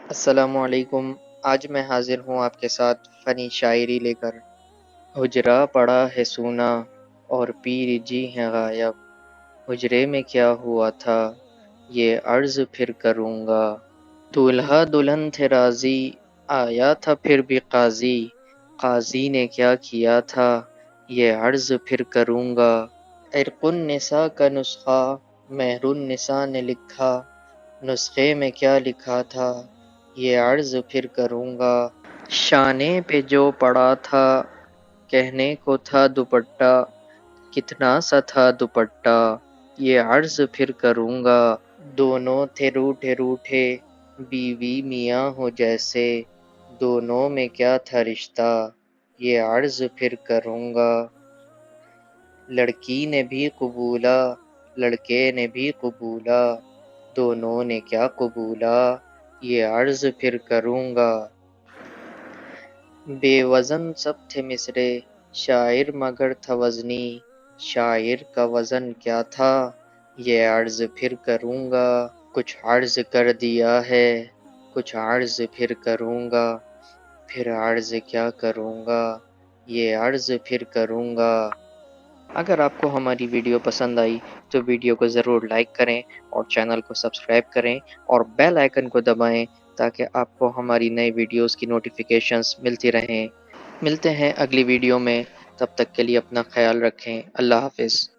السلام علیکم۔ آج میں حاضر ہوں آپ کے ساتھ فنی شاعری لے کر۔ حجرہ پڑا ہے سونا اور پیر جی ہیں غائب، حجرے میں کیا ہوا تھا یہ عرض پھر کروں گا۔ دولہا دلہن تھے راضی، آیا تھا پھر بھی قاضی، قاضی نے کیا کیا تھا یہ عرض پھر کروں گا۔ عرق النساء کا نسخہ مہر النساء نے لکھا، نسخے میں کیا لکھا تھا یہ عرض پھر کروں گا۔ شانے پہ جو پڑا تھا کہنے کو تھا دوپٹہ، کتنا سا تھا دوپٹہ یہ عرض پھر کروں گا۔ دونوں تھے روٹھے روٹھے بیوی میاں ہو جیسے، دونوں میں کیا تھا رشتہ یہ عرض پھر کروں گا۔ لڑکی نے بھی قبولا لڑکے نے بھی قبولا، دونوں نے کیا قبولا یہ عرض پھر کروں گا۔ بے وزن سب تھے مصرے شاعر مگر تھا وزنی، شاعر کا وزن کیا تھا یہ عرض پھر کروں گا۔ کچھ عرض کر دیا ہے کچھ عرض پھر کروں گا، پھر عرض کیا کروں گا یہ عرض پھر کروں گا۔ اگر آپ کو ہماری ویڈیو پسند آئی تو ویڈیو کو ضرور لائک کریں اور چینل کو سبسکرائب کریں اور بیل آئیکن کو دبائیں تاکہ آپ کو ہماری نئی ویڈیوز کی نوٹیفیکیشنز ملتی رہیں۔ ملتے ہیں اگلی ویڈیو میں، تب تک کے لیے اپنا خیال رکھیں۔ اللہ حافظ۔